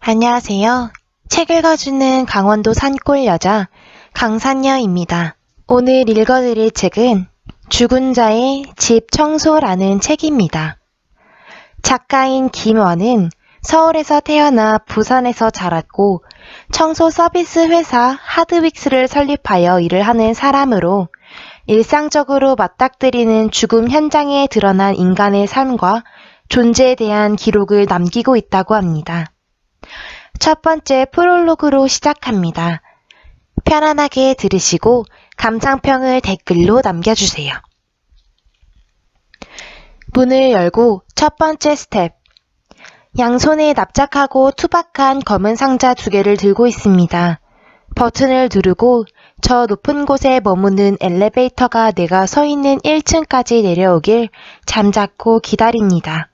안녕하세요. 책 읽어주는 강원도 산골 여자 강산여입니다. 오늘 읽어드릴 책은 죽은 자의 집 청소라는 책입니다. 작가인 김원은 서울에서 태어나 부산에서 자랐고 청소 서비스 회사 하드윅스를 설립하여 일을 하는 사람으로 일상적으로 맞닥뜨리는 죽음 현장에 드러난 인간의 삶과 존재에 대한 기록을 남기고 있다고 합니다. 첫 번째 프롤로그로 시작합니다. 편안하게 들으시고 감상평을 댓글로 남겨주세요. 문을 열고 첫 번째 스텝. 양손에 납작하고 투박한 검은 상자 2개를 들고 있습니다. 버튼을 누르고 저 높은 곳에 머무는 엘리베이터가 내가 서 있는 1층까지 내려오길 잠자코 기다립니다.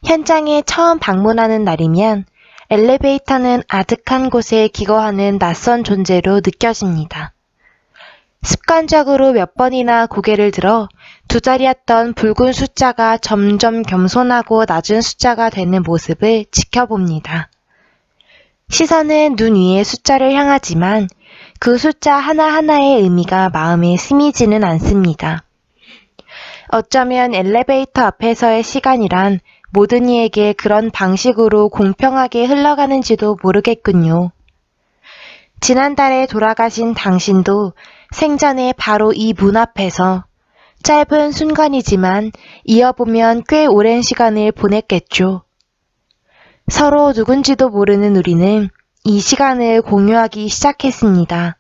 현장에 처음 방문하는 날이면 엘리베이터는 아득한 곳에 기거하는 낯선 존재로 느껴집니다. 습관적으로 몇 번이나 고개를 들어 2자리였던 붉은 숫자가 점점 겸손하고 낮은 숫자가 되는 모습을 지켜봅니다. 시선은 눈 위의 숫자를 향하지만 그 숫자 하나하나의 의미가 마음에 스미지는 않습니다. 어쩌면 엘리베이터 앞에서의 시간이란 모든 이에게 그런 방식으로 공평하게 흘러가는지도 모르겠군요. 지난달에 돌아가신 당신도 생전에 바로 이 문 앞에서 짧은 순간이지만 이어보면 꽤 오랜 시간을 보냈겠죠. 서로 누군지도 모르는 우리는 이 시간을 공유하기 시작했습니다.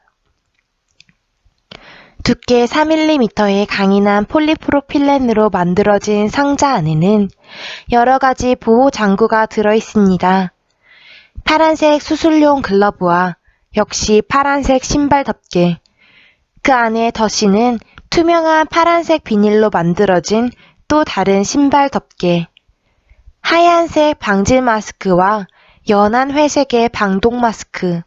두께 4mm의 강인한 폴리프로필렌으로 만들어진 상자 안에는 여러 가지 보호 장구가 들어있습니다. 파란색 수술용 글러브와 역시 파란색 신발 덮개, 그 안에 덧시는 투명한 파란색 비닐로 만들어진 또 다른 신발 덮개, 하얀색 방질 마스크와 연한 회색의 방독 마스크,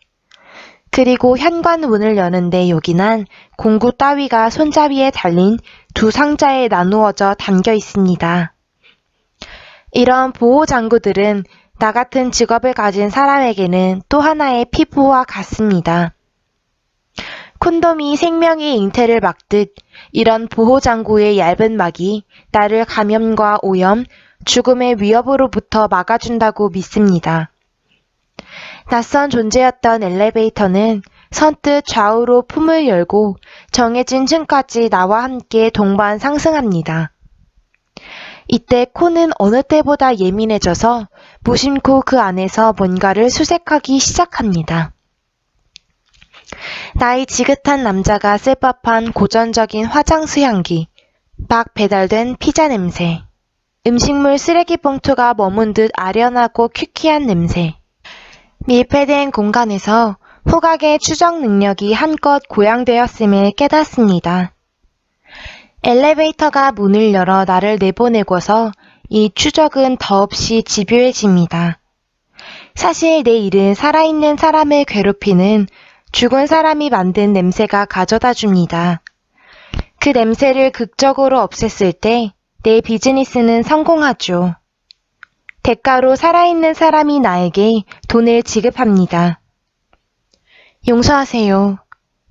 그리고 현관문을 여는데 요긴한 공구 따위가 손잡이에 달린 2 상자에 나누어져 담겨 있습니다. 이런 보호 장구들은 나 같은 직업을 가진 사람에게는 또 하나의 피부와 같습니다. 콘돔이 생명의 잉태를 막듯 이런 보호 장구의 얇은 막이 나를 감염과 오염, 죽음의 위협으로부터 막아준다고 믿습니다. 낯선 존재였던 엘리베이터는 선뜻 좌우로 품을 열고 정해진 층까지 나와 함께 동반 상승합니다. 이때 코는 어느 때보다 예민해져서 무심코 그 안에서 뭔가를 수색하기 시작합니다. 나이 지긋한 남자가 쓸 법한 고전적인 화장수 향기, 막 배달된 피자 냄새, 음식물 쓰레기 봉투가 머문 듯 아련하고 퀴퀴한 냄새, 밀폐된 공간에서 후각의 추적 능력이 한껏 고양되었음을 깨닫습니다. 엘리베이터가 문을 열어 나를 내보내고서 이 추적은 더없이 집요해집니다. 사실 내 일은 살아있는 사람을 괴롭히는 죽은 사람이 만든 냄새가 가져다 줍니다. 그 냄새를 극적으로 없앴을 때 내 비즈니스는 성공하죠. 대가로 살아있는 사람이 나에게 돈을 지급합니다. 용서하세요.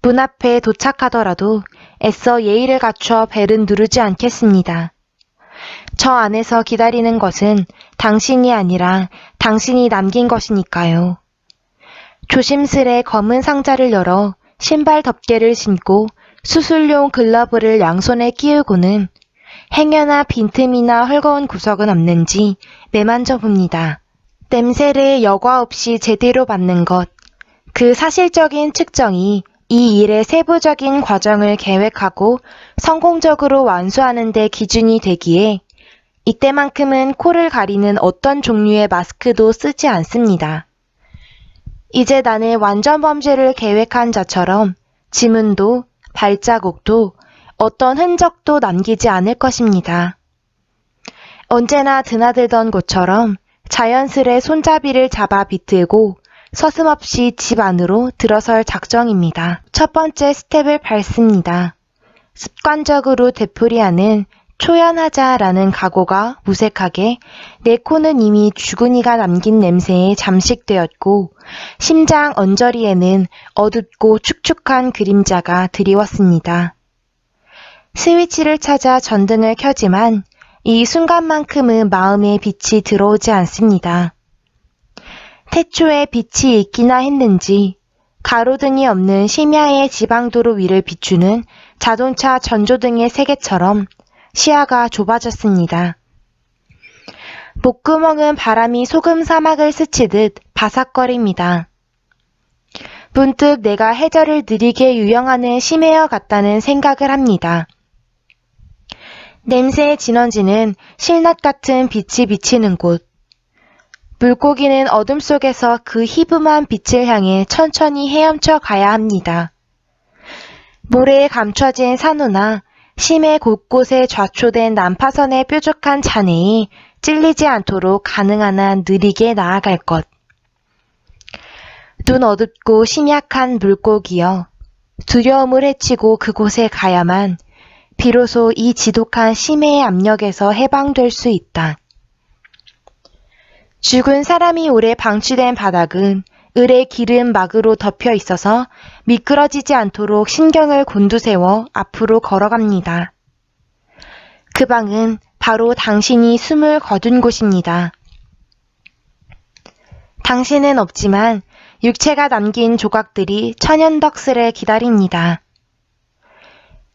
문 앞에 도착하더라도 애써 예의를 갖춰 벨은 누르지 않겠습니다. 저 안에서 기다리는 것은 당신이 아니라 당신이 남긴 것이니까요. 조심스레 검은 상자를 열어 신발 덮개를 신고 수술용 글러브를 양손에 끼우고는 행여나 빈틈이나 헐거운 구석은 없는지 매만져 봅니다. 냄새를 여과 없이 제대로 맡는 것, 그 사실적인 측정이 이 일의 세부적인 과정을 계획하고 성공적으로 완수하는 데 기준이 되기에 이때만큼은 코를 가리는 어떤 종류의 마스크도 쓰지 않습니다. 이제 나는 완전 범죄를 계획한 자처럼 지문도 발자국도 어떤 흔적도 남기지 않을 것입니다. 언제나 드나들던 곳처럼 자연스레 손잡이를 잡아 비틀고 서슴없이 집 안으로 들어설 작정입니다. 첫 번째 스텝을 밟습니다. 습관적으로 되풀이하는 초연하자라는 각오가 무색하게 내 코는 이미 죽은 이가 남긴 냄새에 잠식되었고 심장 언저리에는 어둡고 축축한 그림자가 드리웠습니다. 스위치를 찾아 전등을 켜지만 이 순간만큼은 마음에 빛이 들어오지 않습니다. 태초에 빛이 있기나 했는지 가로등이 없는 심야의 지방도로 위를 비추는 자동차 전조등의 세계처럼 시야가 좁아졌습니다. 목구멍은 바람이 소금 사막을 스치듯 바삭거립니다. 문득 내가 해저를 느리게 유영하는 심해어 같다는 생각을 합니다. 냄새의 진원지는 실넛 같은 빛이 비치는 곳. 물고기는 어둠 속에서 그 희붐한 빛을 향해 천천히 헤엄쳐 가야 합니다. 모래에 감춰진 산호나 심해 곳곳에 좌초된 난파선의 뾰족한 잔해에 찔리지 않도록 가능한 한 느리게 나아갈 것. 눈 어둡고 심약한 물고기여, 두려움을 헤치고 그곳에 가야만 비로소 이 지독한 심해의 압력에서 해방될 수 있다. 죽은 사람이 오래 방치된 바닥은 을의 기름 막으로 덮여 있어서 미끄러지지 않도록 신경을 곤두세워 앞으로 걸어갑니다. 그 방은 바로 당신이 숨을 거둔 곳입니다. 당신은 없지만 육체가 남긴 조각들이 천연덕스레 기다립니다.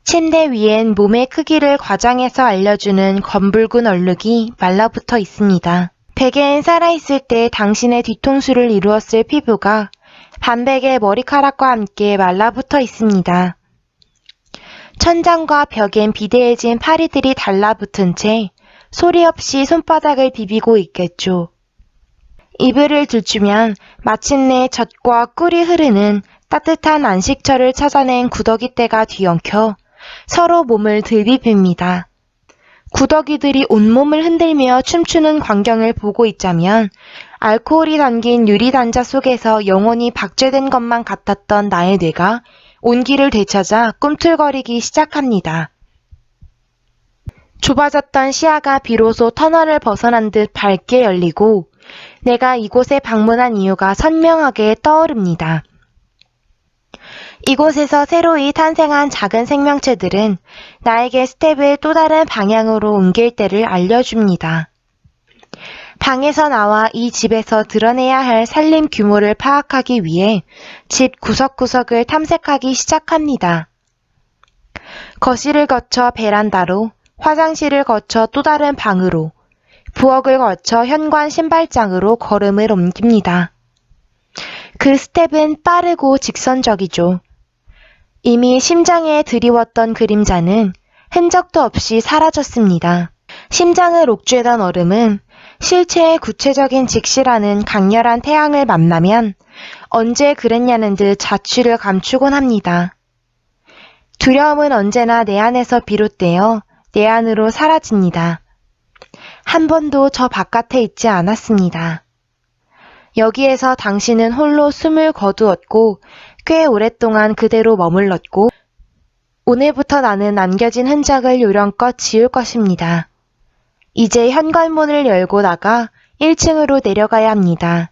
침대 위엔 몸의 크기를 과장해서 알려주는 검붉은 얼룩이 말라붙어 있습니다. 베개엔 살아있을 때 당신의 뒤통수를 이루었을 피부가 반백의 머리카락과 함께 말라붙어 있습니다. 천장과 벽엔 비대해진 파리들이 달라붙은 채 소리 없이 손바닥을 비비고 있겠죠. 이불을 들추면 마침내 젖과 꿀이 흐르는 따뜻한 안식처를 찾아낸 구더기떼가 뒤엉켜 서로 몸을 들비빕니다. 구더기들이 온몸을 흔들며 춤추는 광경을 보고 있자면 알코올이 담긴 유리단자 속에서 영혼이 박제된 것만 같았던 나의 뇌가 온기를 되찾아 꿈틀거리기 시작합니다. 좁아졌던 시야가 비로소 터널을 벗어난 듯 밝게 열리고 내가 이곳에 방문한 이유가 선명하게 떠오릅니다. 이곳에서 새로이 탄생한 작은 생명체들은 나에게 스텝을 또 다른 방향으로 옮길 때를 알려줍니다. 방에서 나와 이 집에서 드러내야 할 살림 규모를 파악하기 위해 집 구석구석을 탐색하기 시작합니다. 거실을 거쳐 베란다로, 화장실을 거쳐 또 다른 방으로, 부엌을 거쳐 현관 신발장으로 걸음을 옮깁니다. 그 스텝은 빠르고 직선적이죠. 이미 심장에 드리웠던 그림자는 흔적도 없이 사라졌습니다. 심장을 옥죄던 얼음은 실체의 구체적인 직시라는 강렬한 태양을 만나면 언제 그랬냐는 듯 자취를 감추곤 합니다. 두려움은 언제나 내 안에서 비롯되어 내 안으로 사라집니다. 한 번도 저 바깥에 있지 않았습니다. 여기에서 당신은 홀로 숨을 거두었고 꽤 오랫동안 그대로 머물렀고 오늘부터 나는 남겨진 흔적을 요령껏 지울 것입니다. 이제 현관문을 열고 나가 1층으로 내려가야 합니다.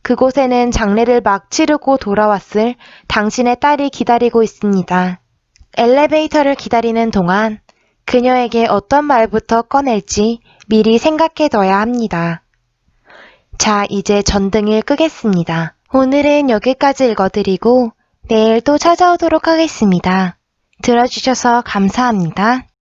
그곳에는 장례를 막 치르고 돌아왔을 당신의 딸이 기다리고 있습니다. 엘리베이터를 기다리는 동안 그녀에게 어떤 말부터 꺼낼지 미리 생각해둬야 합니다. 자, 이제 전등을 끄겠습니다. 오늘은 여기까지 읽어드리고 내일 또 찾아오도록 하겠습니다. 들어주셔서 감사합니다.